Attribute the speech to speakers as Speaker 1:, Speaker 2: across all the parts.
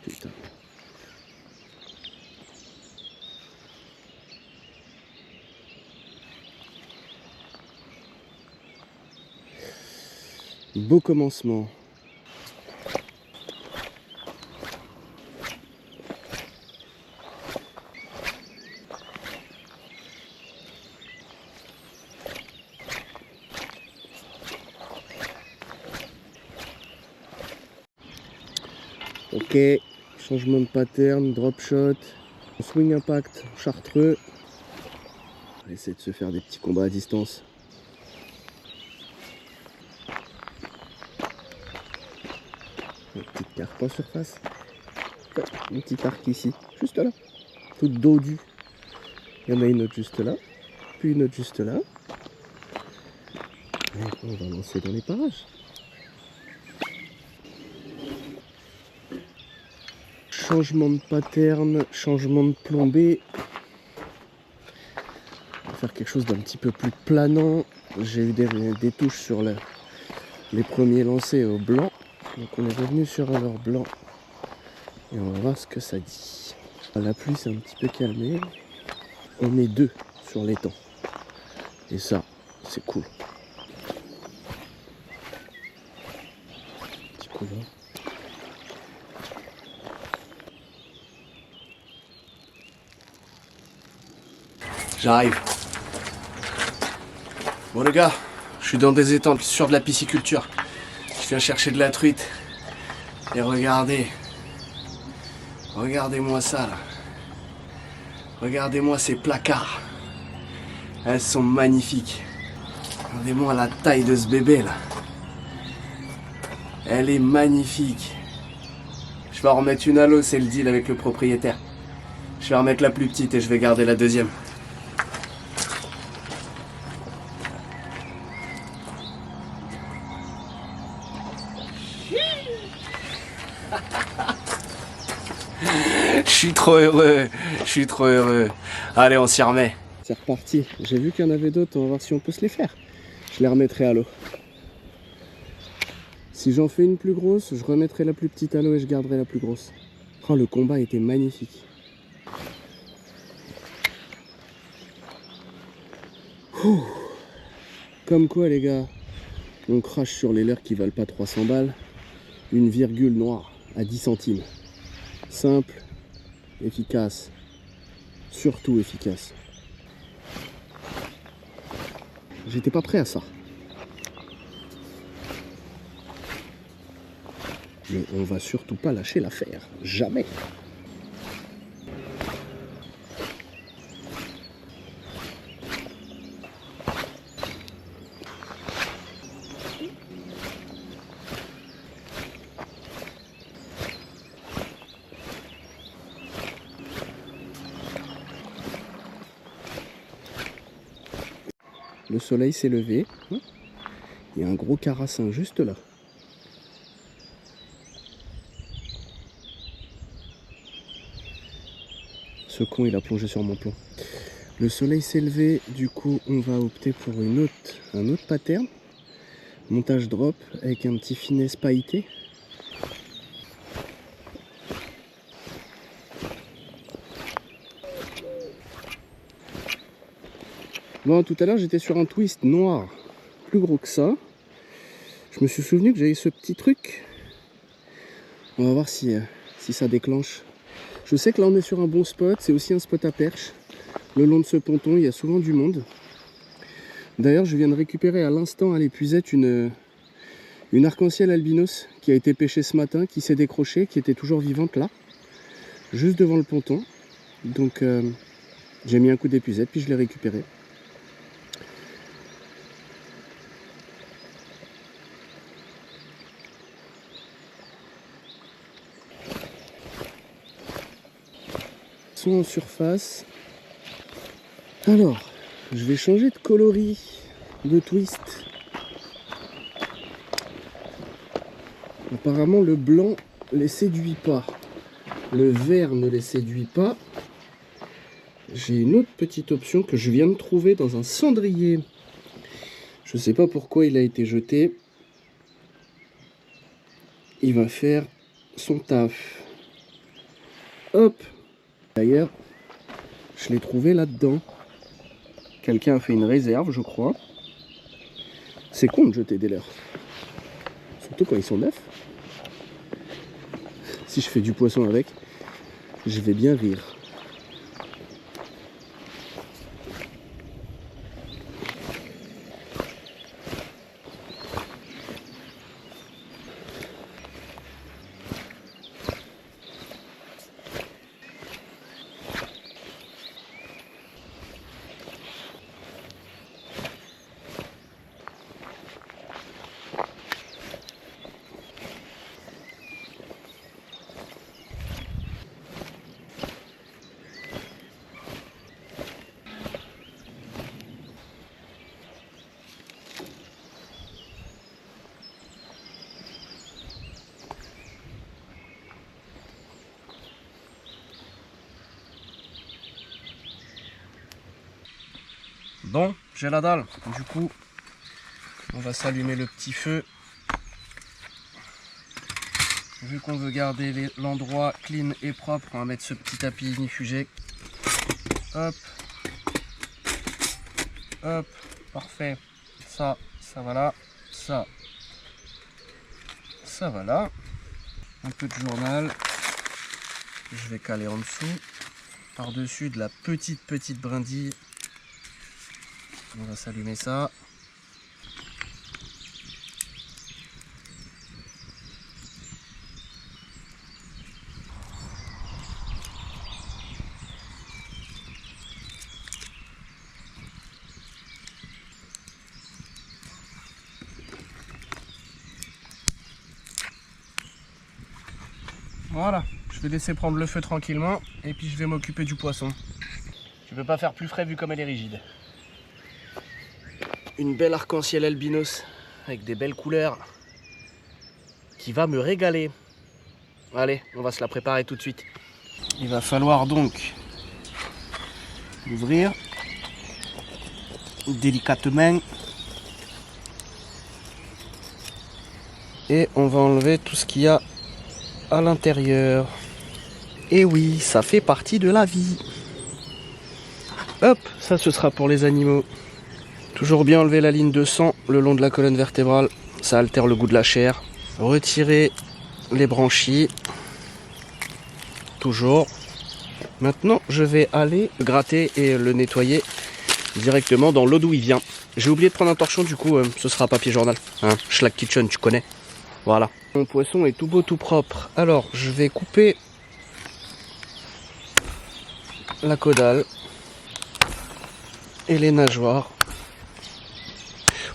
Speaker 1: Putain. Beau commencement. Ok, changement de pattern, drop shot, swing impact, chartreux. On va essayer de se faire des petits combats à distance. Une petite carpe en surface. Une petite arc ici, juste là. Toute dodue. Il y en a une autre juste là. Puis une autre juste là. Et on va lancer dans les parages. Changement de pattern, changement de plombée. On va faire quelque chose d'un petit peu plus planant. J'ai eu des touches sur les premiers lancers au blanc. Donc on est revenu sur un leurre blanc. Et on va voir ce que ça dit. La pluie s'est un petit peu calmée. On est 2 sur l'étang. Et ça, c'est cool. Petit coup là. J'arrive. Bon les gars, je suis dans des étangs sur de la pisciculture. Je viens chercher de la truite. Et regardez. Regardez-moi ça là. Regardez-moi ces placards. Elles sont magnifiques. Regardez-moi la taille de ce bébé là. Elle est magnifique. Je vais en remettre une à l'eau, c'est le deal avec le propriétaire. Je vais en remettre la plus petite et je vais garder la deuxième. Je suis trop heureux, je suis trop heureux. Allez, on s'y remet. C'est reparti. J'ai vu qu'il y en avait d'autres, on va voir si on peut se les faire. Je les remettrai à l'eau. Si j'en fais une plus grosse, je remettrai la plus petite à l'eau et je garderai la plus grosse. Oh, le combat était magnifique. Ouh. Comme quoi les gars, on crache sur les leurres qui valent pas 300 balles. Une virgule noire à 10 centimes. Simple, efficace, surtout efficace. J'étais pas prêt à ça. Mais on va surtout pas lâcher l'affaire. Jamais. Le soleil s'est levé. Il y a un gros carassin juste là. Ce con, il a plongé sur mon plomb. Le soleil s'est levé, du coup, on va opter pour un autre pattern. Montage drop avec un petit finesse pailleté. Bon, tout à l'heure, j'étais sur un twist noir, plus gros que ça. Je me suis souvenu que j'avais ce petit truc. On va voir si ça déclenche. Je sais que là, on est sur un bon spot. C'est aussi un spot à perche. Le long de ce ponton, il y a souvent du monde. D'ailleurs, je viens de récupérer à l'instant à l'épuisette une arc-en-ciel albinos qui a été pêchée ce matin, qui s'est décrochée, qui était toujours vivante là, juste devant le ponton. Donc, j'ai mis un coup d'épuisette, puis je l'ai récupérée. En surface. Alors, je vais changer de coloris de twist. Apparemment, le blanc les séduit pas. Le vert ne les séduit pas. J'ai une autre petite option que je viens de trouver dans un cendrier. Je sais pas pourquoi il a été jeté. Il va faire son taf. Hop. D'ailleurs, je l'ai trouvé là-dedans. Quelqu'un a fait une réserve, je crois. C'est con de jeter des leurres. Surtout quand ils sont neufs. Si je fais du poisson avec, je vais bien rire. Bon, j'ai la dalle. Du coup, on va s'allumer le petit feu. Vu qu'on veut garder l'endroit clean et propre, on va mettre ce petit tapis ignifugé. Hop. Hop. Parfait. Ça va là. Ça va là. Un peu de journal. Je vais caler en dessous. Par-dessus de la petite brindille. On va s'allumer ça. Voilà, je vais laisser prendre le feu tranquillement et puis je vais m'occuper du poisson. Je ne peux pas faire plus frais vu comme elle est rigide. Une belle arc-en-ciel albinos avec des belles couleurs qui va me régaler. Allez, on va se la préparer tout de suite. Il va falloir donc l'ouvrir délicatement et on va enlever tout ce qu'il y a à l'intérieur. Et oui, ça fait partie de la vie. Hop, ça ce sera pour les animaux. Toujours bien enlever la ligne de sang le long de la colonne vertébrale, ça altère le goût de la chair. Retirer les branchies. Toujours. Maintenant, je vais aller le gratter et le nettoyer directement dans l'eau d'où il vient. J'ai oublié de prendre un torchon, du coup, ce sera papier journal. Hein, Schlag Kitchen, tu connais. Voilà. Mon poisson est tout beau, tout propre. Alors, je vais couper la caudale et les nageoires.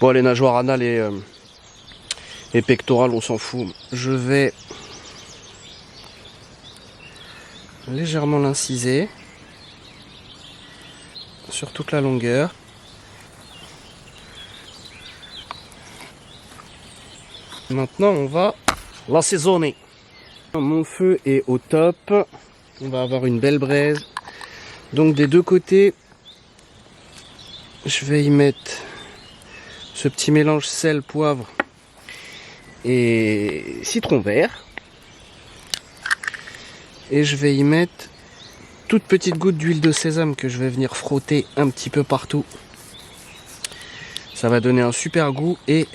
Speaker 1: Bon, les nageoires anales et pectorales, on s'en fout. Je vais légèrement l'inciser sur toute la longueur. Maintenant, on va l'assaisonner. Mon feu est au top. On va avoir une belle braise. Donc, des deux côtés, je vais y mettre ce petit mélange sel, poivre et citron vert. Et je vais y mettre toute petite goutte d'huile de sésame que je vais venir frotter un petit peu partout. Ça va donner un super goût et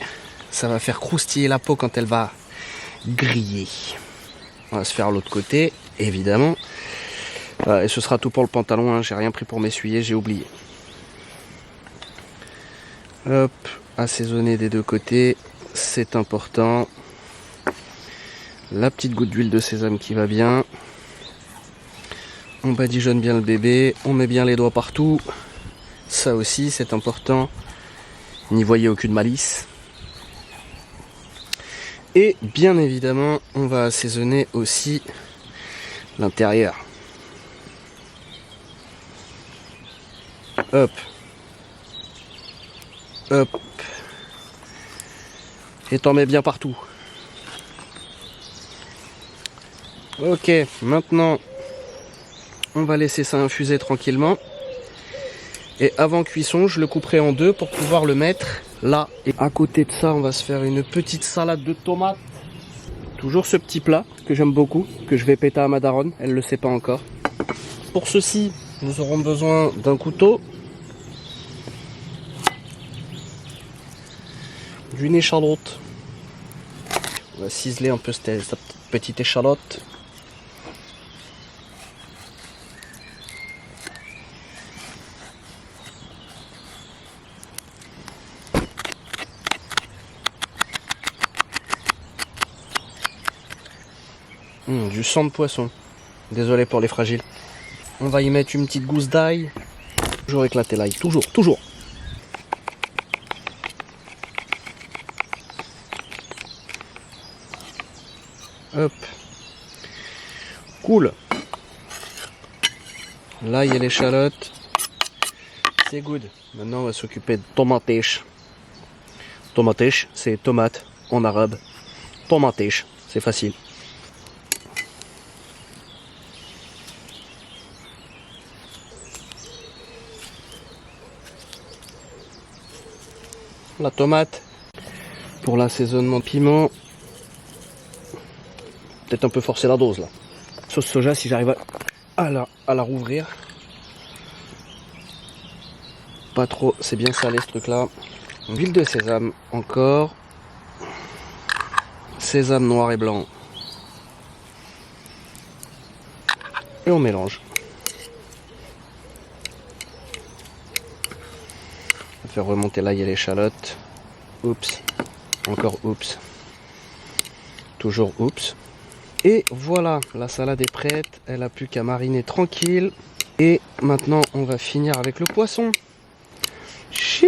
Speaker 1: ça va faire croustiller la peau quand elle va griller. On va se faire l'autre côté, évidemment. Et ce sera tout pour le pantalon, hein. J'ai rien pris pour m'essuyer, j'ai oublié. Hop, assaisonner des deux côtés, c'est important. La petite goutte d'huile de sésame qui va bien. On badigeonne bien le bébé, on met bien les doigts partout. Ça aussi, c'est important. N'y voyez aucune malice. Et bien évidemment, on va assaisonner aussi l'intérieur. Hop. Hop. Et t'en mets bien partout. Ok, maintenant, on va laisser ça infuser tranquillement. Et avant cuisson, je le couperai en deux pour pouvoir le mettre là. Et à côté de ça, on va se faire une petite salade de tomates. Toujours ce petit plat que j'aime beaucoup, que je vais péter à ma daronne, elle le sait pas encore. Pour ceci, nous aurons besoin d'un couteau, d'une échalote. On va ciseler un peu cette petite échalote. Du sang de poisson. Désolé pour les fragiles. On va y mettre une petite gousse d'ail. Toujours éclater l'ail. Toujours, toujours. Hop. Cool. L'ail et l'échalote. C'est good. Maintenant, on va s'occuper de tomatèche. Tomatèche, c'est tomate en arabe. Tomatèche, c'est facile. La tomate pour l'assaisonnement de piment. Peut-être un peu forcer la dose là. Sauce soja si j'arrive à la rouvrir. Pas trop, c'est bien salé ce truc là. Huile de sésame encore. Sésame noir et blanc. Et on mélange. On va faire remonter l'ail et l'échalote. Oups. Encore oups. Toujours oups. Et voilà, la salade est prête. Elle a plus qu'à mariner tranquille. Et maintenant, on va finir avec le poisson. Chi.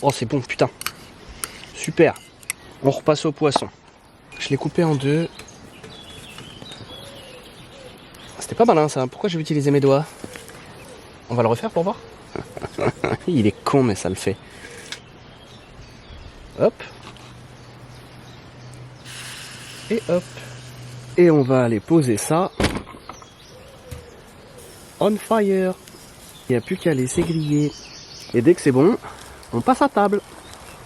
Speaker 1: Oh, c'est bon, putain. Super. On repasse au poisson. Je l'ai coupé en deux. C'était pas malin ça. Pourquoi j'ai utilisé mes doigts? On va le refaire pour voir. Il est con, mais ça le fait. Hop. Et hop. Et on va aller poser ça. On fire. Il n'y a plus qu'à laisser griller. Et dès que c'est bon, on passe à table.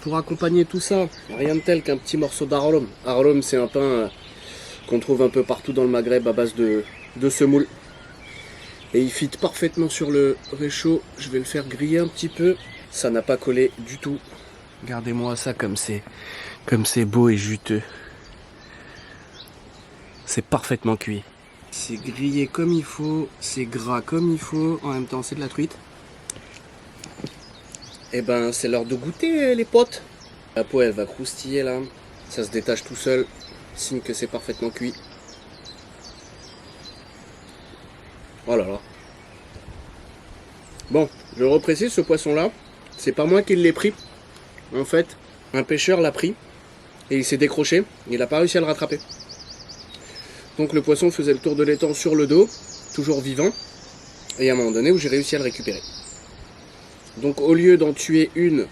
Speaker 1: Pour accompagner tout ça, rien de tel qu'un petit morceau d'arolum. Arolum, c'est un pain qu'on trouve un peu partout dans le Maghreb à base de semoule. Et il fit parfaitement sur le réchaud. Je vais le faire griller un petit peu. Ça n'a pas collé du tout. Regardez-moi ça comme c'est beau et juteux. C'est parfaitement cuit. C'est grillé comme il faut, c'est gras comme il faut. En même temps, c'est de la truite. Et ben, c'est l'heure de goûter, les potes. La peau, elle va croustiller là. Ça se détache tout seul. Signe que c'est parfaitement cuit. Oh là là. Bon, je reprécise, ce poisson-là, c'est pas moi qui l'ai pris. En fait, un pêcheur l'a pris et il s'est décroché. Il n'a pas réussi à le rattraper. Donc le poisson faisait le tour de l'étang sur le dos, toujours vivant. Et à un moment donné où j'ai réussi à le récupérer. Donc au lieu d'en tuer une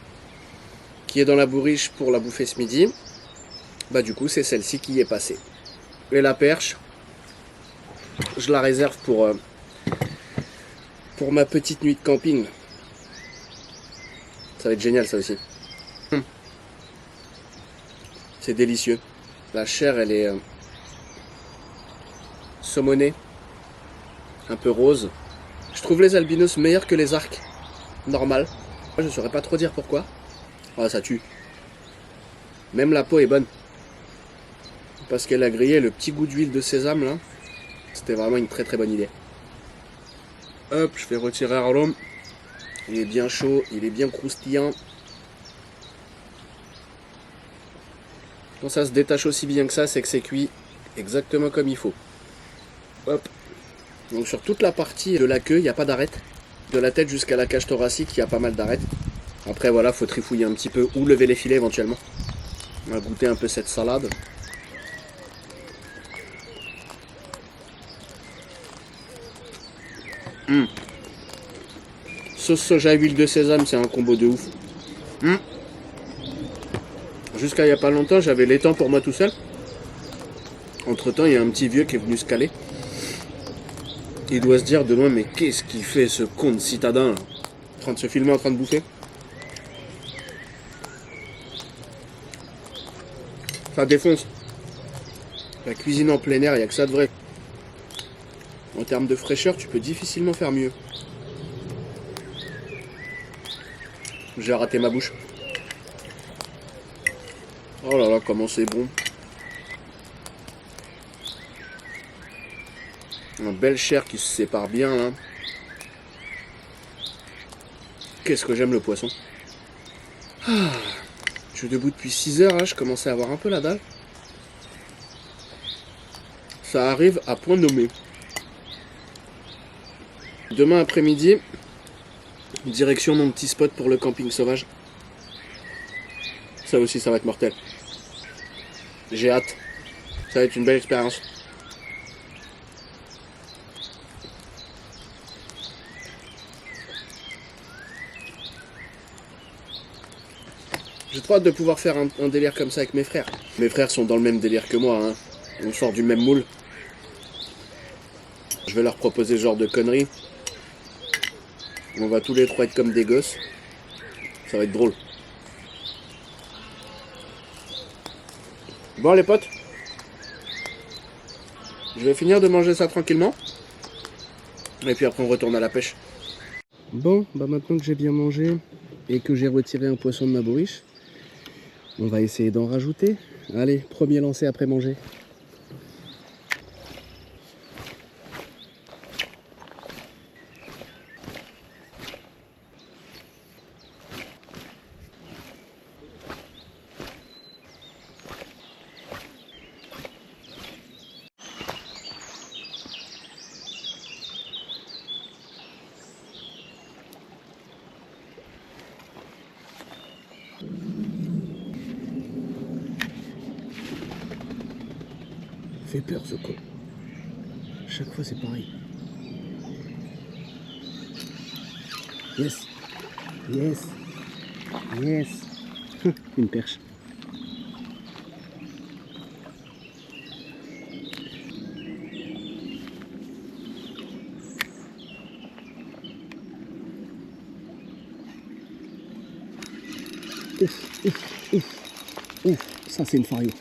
Speaker 1: qui est dans la bourriche pour la bouffer ce midi, bah du coup c'est celle-ci qui y est passée. Et la perche, je la réserve pour ma petite nuit de camping. Ça va être génial ça aussi. C'est délicieux. La chair elle est saumonée, un peu rose. Je trouve les albinos meilleurs que les arcs normal. Je saurais pas trop dire pourquoi. Ah, ça tue. Même la peau est bonne. Parce qu'elle a grillé le petit goût d'huile de sésame là. C'était vraiment une très très bonne idée. Hop, je fais retirer Arlom. Il est bien chaud, il est bien croustillant. Quand ça se détache aussi bien que ça, c'est que c'est cuit exactement comme il faut. Hop. Donc sur toute la partie de la queue, il n'y a pas d'arête. De la tête jusqu'à la cage thoracique, il y a pas mal d'arêtes. Après voilà, faut trifouiller un petit peu ou lever les filets éventuellement. On va goûter un peu cette salade. Sauce soja, huile de sésame, c'est un combo de ouf. Jusqu'à il n'y a pas longtemps, j'avais l'étang pour moi tout seul. Entre temps, il y a un petit vieux qui est venu se caler. Il doit se dire de loin, mais qu'est-ce qu'il fait ce con de citadin là, en train de se filmer, en train de bouffer. Ça défonce. La cuisine en plein air, il n'y a que ça de vrai. En termes de fraîcheur, tu peux difficilement faire mieux. J'ai raté ma bouche. Oh là là, comment c'est bon. Une belle chair qui se sépare bien là. Qu'est-ce que j'aime le poisson. Ah, je suis debout depuis 6 heures là, je commençais à avoir un peu la dalle. Ça arrive à point nommé. Demain après-midi, direction mon petit spot pour le camping sauvage. Ça aussi, ça va être mortel. J'ai hâte. Ça va être une belle expérience. J'ai trop hâte de pouvoir faire un délire comme ça avec mes frères. Mes frères sont dans le même délire que moi, hein. On sort du même moule. Je vais leur proposer ce genre de conneries. On va tous les trois être comme des gosses. Ça va être drôle. Bon les potes, je vais finir de manger ça tranquillement. Et puis après on retourne à la pêche. Bon, bah maintenant que j'ai bien mangé et que j'ai retiré un poisson de ma bourriche, on va essayer d'en rajouter. Allez, premier lancer après manger. Fait peur ce con. Chaque fois c'est pareil. Yes. Yes. Yes. Une perche. Ouf, ouf, ouf. Ouf. Ça c'est une fario.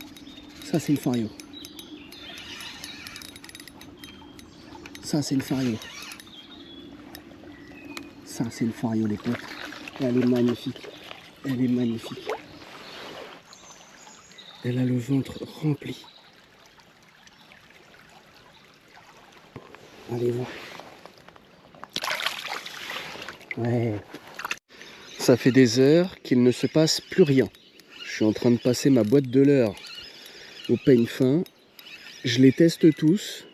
Speaker 1: Ça c'est une fario. Ça c'est une fario. Ça c'est une fario les potes. Elle est magnifique. Elle est magnifique. Elle a le ventre rempli. Allez voir. Ouais. Ça fait des heures qu'il ne se passe plus rien. Je suis en train de passer ma boîte de leurre au peigne fin. Je les teste tous.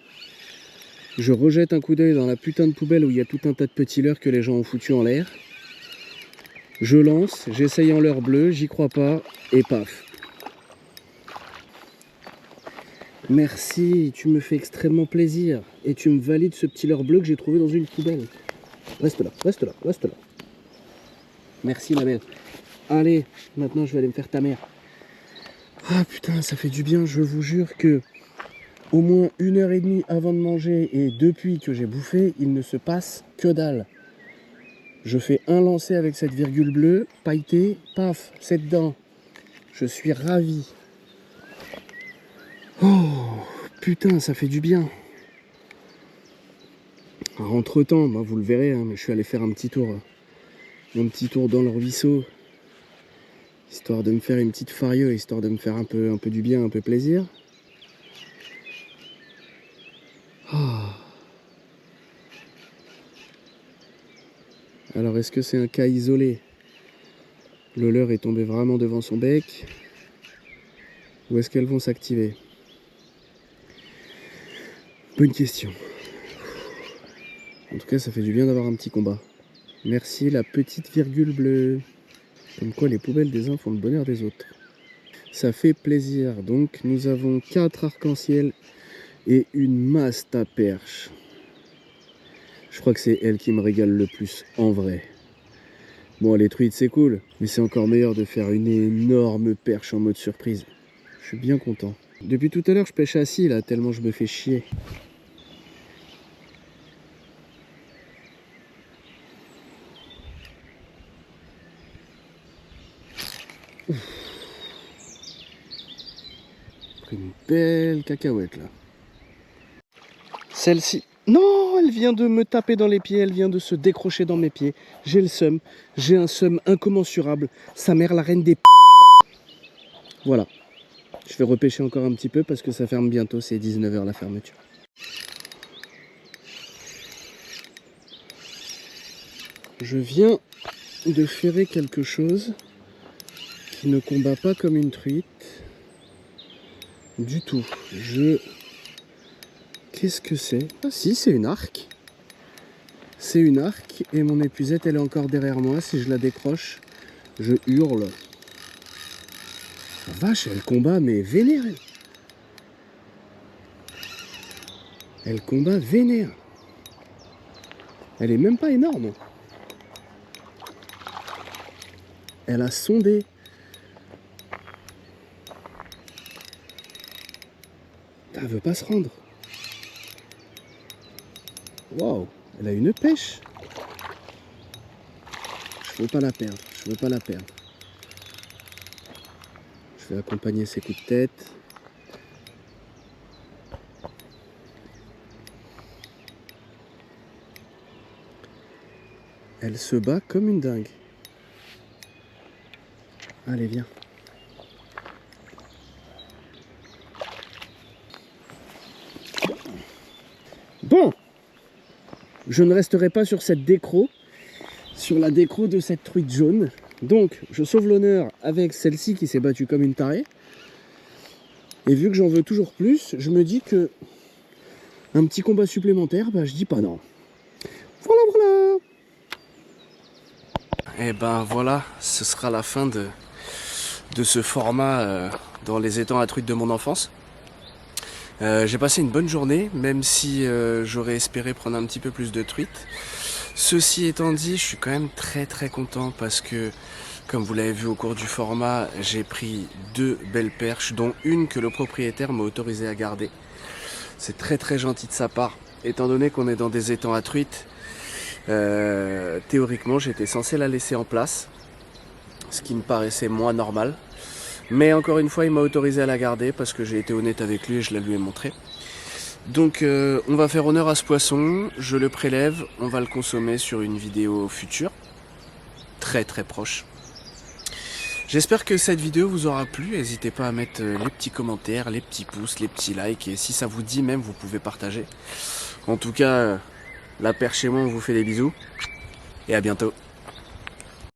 Speaker 1: Je rejette un coup d'œil dans la putain de poubelle où il y a tout un tas de petits leurres que les gens ont foutus en l'air. Je lance, j'essaye en leurre bleu, j'y crois pas, et paf. Merci, tu me fais extrêmement plaisir. Et tu me valides ce petit leurre bleu que j'ai trouvé dans une poubelle. Reste là, reste là, reste là. Merci ma belle. Allez, maintenant je vais aller me faire ta mère. Ah putain, ça fait du bien, je vous jure que au moins 1 heure et demie avant de manger et depuis que j'ai bouffé, il ne se passe que dalle. Je fais un lancer avec cette virgule bleue, pailleté, paf, c'est dedans. Je suis ravi. Oh, putain, ça fait du bien. Alors, entre-temps, bah, vous le verrez, hein, mais je suis allé faire un petit tour dans le ruisseau, histoire de me faire une petite fario, histoire de me faire un peu du bien, un peu plaisir. Oh. Alors, est-ce que c'est un cas isolé? Le leurre est tombé vraiment devant son bec? Ou est-ce qu'elles vont s'activer? Bonne question. En tout cas, ça fait du bien d'avoir un petit combat. Merci la petite virgule bleue. Comme quoi les poubelles des uns font le bonheur des autres. Ça fait plaisir. Donc nous avons 4 arcs-en-ciel et une masse à perche. Je crois que c'est elle qui me régale le plus en vrai. Bon, les truites c'est cool, mais c'est encore meilleur de faire une énorme perche en mode surprise. Je suis bien content. Depuis tout à l'heure je pêche assis là, tellement je me fais chier. pris une belle cacahuète là. Celle-ci, non, elle vient de me taper dans les pieds, elle vient de se décrocher dans mes pieds. J'ai le seum, j'ai un seum incommensurable. Sa mère, la reine des p... Voilà. Je vais repêcher encore un petit peu parce que ça ferme bientôt, c'est 19 h la fermeture. Je viens de ferrer quelque chose qui ne combat pas comme une truite du tout. Qu'est-ce que c'est? Ah si, c'est une arc. C'est une arc et mon épuisette elle est encore derrière moi. Si je la décroche, je hurle. La vache, elle combat mais vénère. Elle combat vénère. Elle est même pas énorme. Elle a sondé. Elle veut pas se rendre. Waouh, elle a une pêche. Je veux pas la perdre, je veux pas la perdre. Je vais accompagner ses coups de tête. Elle se bat comme une dingue. Allez, viens. Bon, je ne resterai pas sur cette décro, sur la décro de cette truite jaune. Donc, je sauve l'honneur avec celle-ci qui s'est battue comme une tarée. Et vu que j'en veux toujours plus, je me dis que un petit combat supplémentaire, bah, je dis pas non. Voilà, voilà. Et ben voilà, ce sera la fin de ce format dans les étangs à truites de mon enfance. J'ai passé une bonne journée, même si j'aurais espéré prendre un petit peu plus de truites. Ceci étant dit, je suis quand même très content parce que, comme vous l'avez vu au cours du format, j'ai pris 2 belles perches, dont une que le propriétaire m'a autorisé à garder. C'est très gentil de sa part, étant donné qu'on est dans des étangs à truites. Théoriquement, j'étais censé la laisser en place, ce qui me paraissait moins normal. Mais encore une fois, il m'a autorisé à la garder parce que j'ai été honnête avec lui et je la lui ai montré. Donc on va faire honneur à ce poisson, je le prélève, on va le consommer sur une vidéo future, très proche. J'espère que cette vidéo vous aura plu, n'hésitez pas à mettre les petits commentaires, les petits pouces, les petits likes, et si ça vous dit même, vous pouvez partager. En tout cas, la perche et moi, on vous fait des bisous, et à bientôt.